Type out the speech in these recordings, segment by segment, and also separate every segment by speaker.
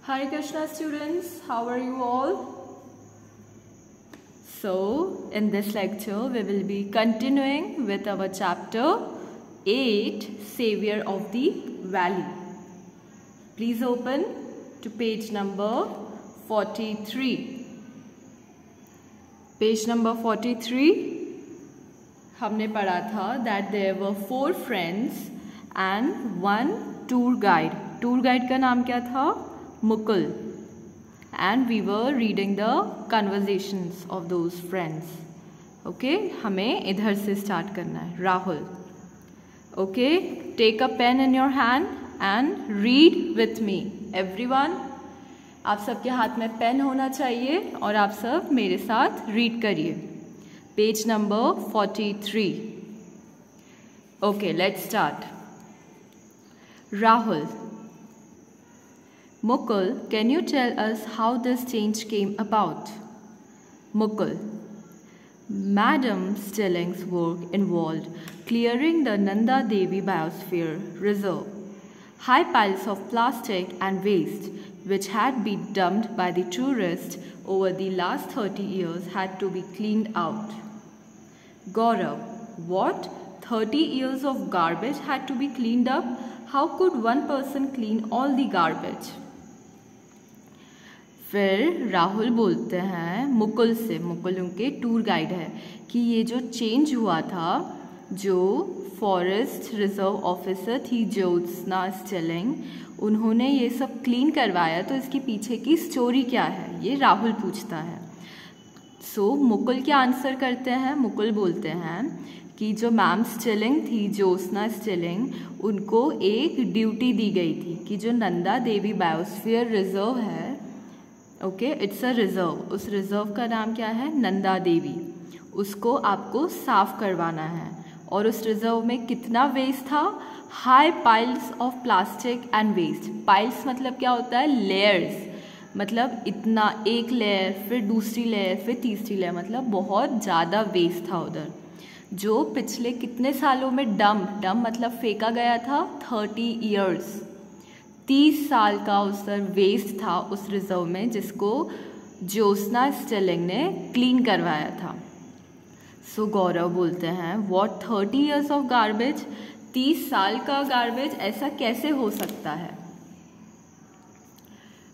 Speaker 1: Hare Krishna students, how are you all? So, in this lecture, we will be continuing with our chapter 8, Savior of the Valley. Please open to page number 43. Page number 43, हमने पढ़ा था that there were 4 friends and 1 tour guide. Tour guide का नाम क्या था? Mukul. And we were reading the conversations of those friends. Okay, हमें इधर से start करना है. Rahul. Okay, take a pen in your hand and read with me. Everyone, आप सबके हाथ में पेन होना चाहिए और आप सब मेरे साथ रीड करिए. Page number 43. Okay, let's start. Rahul. Mukul, can you tell us how this change came about? Mukul. Madam Stilling's work involved clearing the Nanda Devi Biosphere Reserve. High piles of plastic and waste, which had been dumped by the tourists over the last 30 years, had to be cleaned out. Gaurav. What? 30 years of garbage had to be cleaned up? How could one person clean all the garbage? फिर राहुल बोलते हैं मुकुल से, मुकुल उनके tour guide है, कि ये जो change हुआ था, जो फॉरेस्ट रिजर्व ऑफिसर थी ज्योत्सना स्टिलिंग, उन्होंने ये सब क्लीन करवाया, तो इसके पीछे की स्टोरी क्या है, ये राहुल पूछता है. सो मुकुल क्या आंसर करते हैं? मुकुल बोलते हैं कि जो मैम स्टिलिंग थी, ज्योत्सना स्टिलिंग, उनको एक ड्यूटी दी गई थी कि जो नंदा देवी बायोस्फीयर रिजर्व है, ओके, इट्स अ रिजर्व, उस रिजर्व का नाम क्या है? नंदा देवी. उसको आपको साफ करवाना है. और उस रिजर्व में कितना वेस्ट था? High piles of plastic and waste. Piles मतलब क्या होता है? लेयर्स. मतलब इतना, एक लेयर, फिर दूसरी लेयर, फिर तीसरी लेयर, मतलब बहुत ज़्यादा वेस्ट था उधर, जो पिछले कितने सालों में डंप मतलब फेंका गया था. 30 ईयर्स, 30 साल का उस वेस्ट था उस रिजर्व में, जिसको ज्योत्सना स्टिलिंग ने क्लीन करवाया था. सो गौरव बोलते हैं व्हाट 30 ईयर्स ऑफ गार्बेज? 30 साल का गार्बेज, ऐसा कैसे हो सकता है?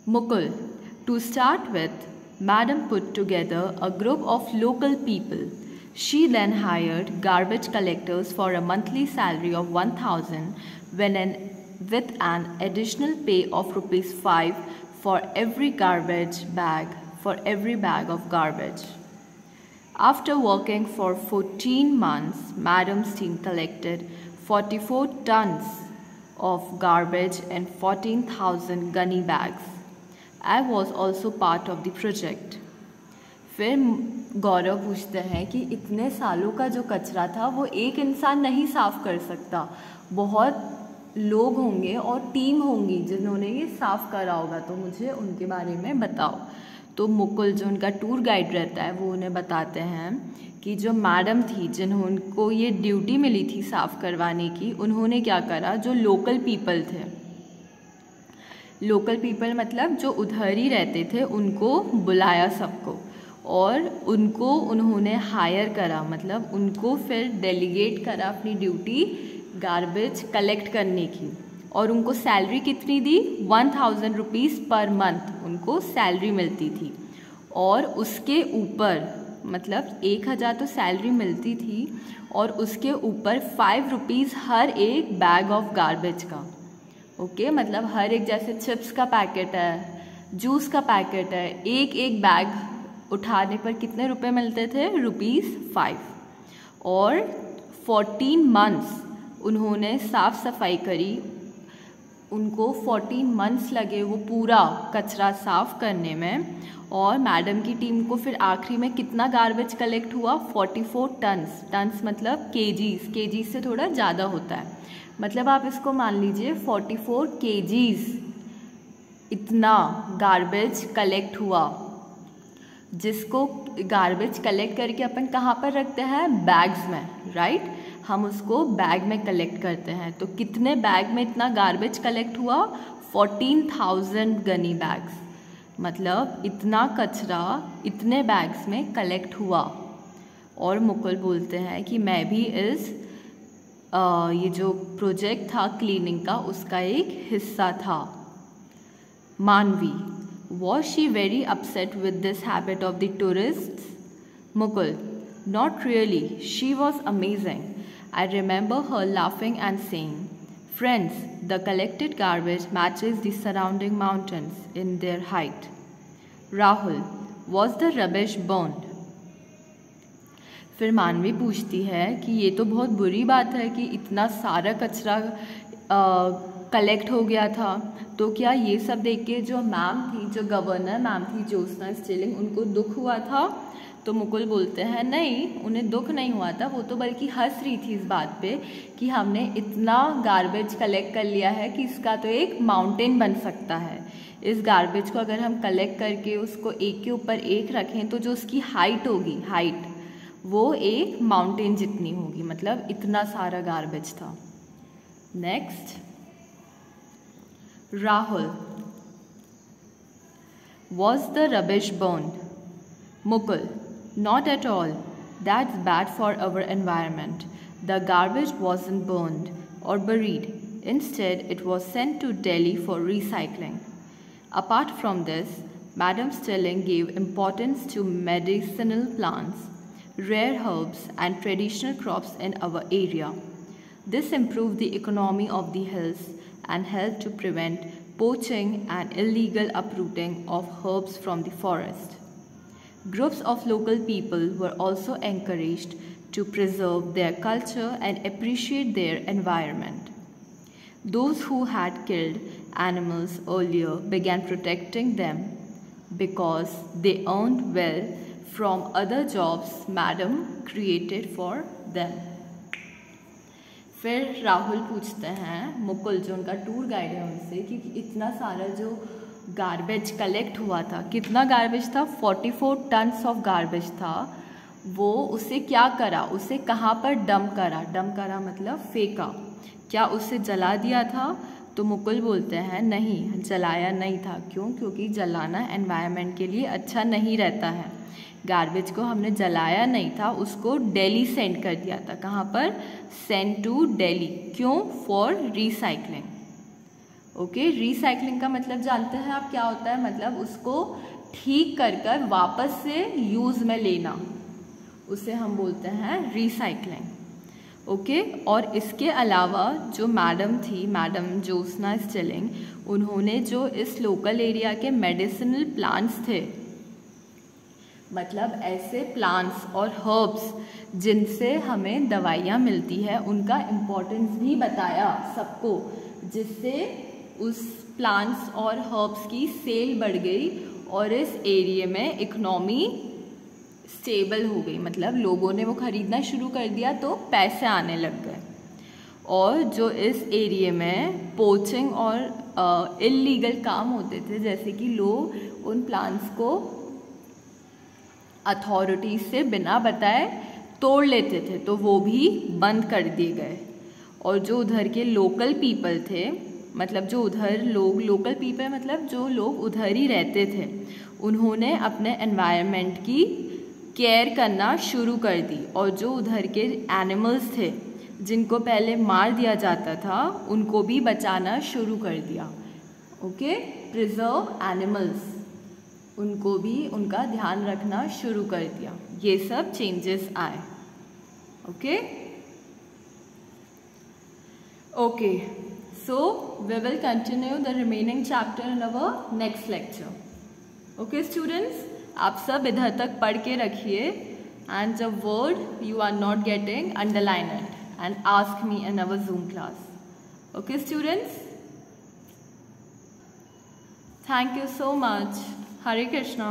Speaker 1: Mukul. To start with, madam put together a group of local people. She then hired garbage collectors for a monthly salary of 1,000 with an additional pay of ₹5 for every bag of garbage. After working for 14 months, Madam's team collected 44 tons of garbage and 14,000 gunny bags. I was also part of the project. फिर गौरव पूछते हैं कि इतने सालों का जो कचरा था वो एक इंसान नहीं साफ कर सकता, बहुत लोग होंगे और टीम होंगी जिन्होंने ये साफ करा होगा, तो मुझे उनके बारे में बताओ. तो मुकुल, जो उनका टूर गाइड रहता है, वो उन्हें बताते हैं कि जो मैडम थी जिन्होंने ये ड्यूटी मिली थी साफ करवाने की, उन्होंने क्या करा, जो लोकल पीपल थे, लोकल पीपल मतलब जो उधर ही रहते थे, उनको बुलाया सबको, और उनको उन्होंने हायर करा, मतलब उनको फिर डेलीगेट करा अपनी ड्यूटी गार्बेज कलेक्ट करने की. और उनको सैलरी कितनी दी? 1,000 रुपीज़ पर मंथ उनको सैलरी मिलती थी. और उसके ऊपर, मतलब 1,000 तो सैलरी मिलती थी, और उसके ऊपर 5 रुपीज़ हर एक बैग ऑफ गार्बेज का. ओके, मतलब हर एक, जैसे चिप्स का पैकेट है, जूस का पैकेट है, एक एक बैग उठाने पर कितने रुपए मिलते थे? ₹5. और 14 मंथ्स उन्होंने साफ सफाई करी, उनको 14 मंथ्स लगे वो पूरा कचरा साफ करने में. और मैडम की टीम को फिर आखिरी में कितना गार्बेज कलेक्ट हुआ? 44 टन्स. टन्स मतलब केजीज, केजीज से थोड़ा ज़्यादा होता है, मतलब आप इसको मान लीजिए 44 केजीज इतना गार्बेज कलेक्ट हुआ, जिसको गार्बेज कलेक्ट करके अपन कहाँ पर रखते हैं? बैग्स में, राइट. हम उसको बैग में कलेक्ट करते हैं. तो कितने बैग में इतना गार्बेज कलेक्ट हुआ? 14,000 गनी बैग्स, मतलब इतना कचरा इतने बैग्स में कलेक्ट हुआ। और मुकुल बोलते हैं कि मैं भी इस ये जो प्रोजेक्ट था क्लीनिंग का उसका एक हिस्सा था। मानवी, was she very upset with this habit of the tourists? Mukul, not really, she was amazing. I remember her laughing and saying, friends, the collected garbage matches the surrounding mountains in their height. Rahul, was the rubbish burned? फिर मानवी पूछती है कि ये तो बहुत बुरी बात है कि इतना सारा कचरा कलेक्ट हो गया था, तो क्या ये सब देख के जो मैम थी, जो गवर्नर मैम थी ज्योत्सना स्टिलिंग, उनको दुख हुआ था? तो मुकुल बोलते हैं नहीं, उन्हें दुख नहीं हुआ था, वो तो बल्कि हंस रही थी इस बात पे कि हमने इतना गार्बेज कलेक्ट कर लिया है कि इसका तो एक माउंटेन बन सकता है। इस गार्बेज को अगर हम कलेक्ट करके उसको एक के ऊपर एक रखें तो जो उसकी हाइट होगी, हाइट वो एक माउंटेन जितनी होगी, मतलब इतना सारा गार्बेज था। Next, Rahul, was the rubbish burn? Mukul, not at all, that's bad for our environment. The garbage wasn't burned or buried, instead it was sent to Delhi for recycling. Apart from this, madam Stilling gave importance to medicinal plants, rare herbs and traditional crops in our area. This improved the economy of the hills and helped to prevent poaching and illegal uprooting of herbs from the forest. Groups of local people were also encouraged to preserve their culture and appreciate their environment. Those who had killed animals earlier began protecting them because they earned well from other jobs madam created for them. फिर राहुल पूछते हैं मुकुल, जो उनका tour guide है, उनसे कि इतना सारा जो गार्बेज कलेक्ट हुआ था, कितना गार्बेज था? 44 टन्स ऑफ गार्बेज था। वो उसे क्या करा, उसे कहाँ पर डंप करा? डंप करा मतलब फेंका। क्या उसे जला दिया था? तो मुकुल बोलते हैं नहीं, जलाया नहीं था। क्यों? क्योंकि जलाना एनवायरनमेंट के लिए अच्छा नहीं रहता है। गार्बेज को हमने जलाया नहीं था, उसको दिल्ली सेंड कर दिया था। कहाँ पर? Send to Delhi. क्यों? For recycling. ओके, रिसाइकलिंग का मतलब जानते हैं आप क्या होता है? मतलब उसको ठीक कर कर वापस से यूज़ में लेना, उसे हम बोलते हैं रिसाइकलिंग। ओके, और इसके अलावा जो मैडम थी, मैडम ज्योत्सना स्टिलिंग, उन्होंने जो इस लोकल एरिया के मेडिसिनल प्लांट्स थे, मतलब ऐसे प्लांट्स और हर्ब्स जिनसे हमें दवाइयाँ मिलती है, उनका इम्पोर्टेंस भी बताया सबको, जिससे उस प्लांट्स और हर्ब्स की सेल बढ़ गई और इस एरिया में इकोनॉमी स्टेबल हो गई। मतलब लोगों ने वो ख़रीदना शुरू कर दिया तो पैसे आने लग गए। और जो इस एरिया में पोचिंग और इल्लीगल काम होते थे, जैसे कि लोग उन प्लांट्स को अथॉरिटी से बिना बताए तोड़ लेते थे, तो वो भी बंद कर दिए गए। और जो उधर के लोकल पीपल थे, मतलब जो उधर लोग, लोकल पीपल मतलब जो लोग उधर ही रहते थे, उन्होंने अपने एनवायरनमेंट की केयर करना शुरू कर दी। और जो उधर के एनिमल्स थे जिनको पहले मार दिया जाता था, उनको भी बचाना शुरू कर दिया। ओके, प्रिजर्व एनिमल्स, उनको भी उनका ध्यान रखना शुरू कर दिया। ये सब चेंजेस आए। Okay okay, so we will continue the remaining chapter in our next lecture. Okay students, आप सब इधर तक पढ़ के रखिए, and the word you are not getting, underline it and ask me in our Zoom class. Okay students, thank you so much. Hare Krishna.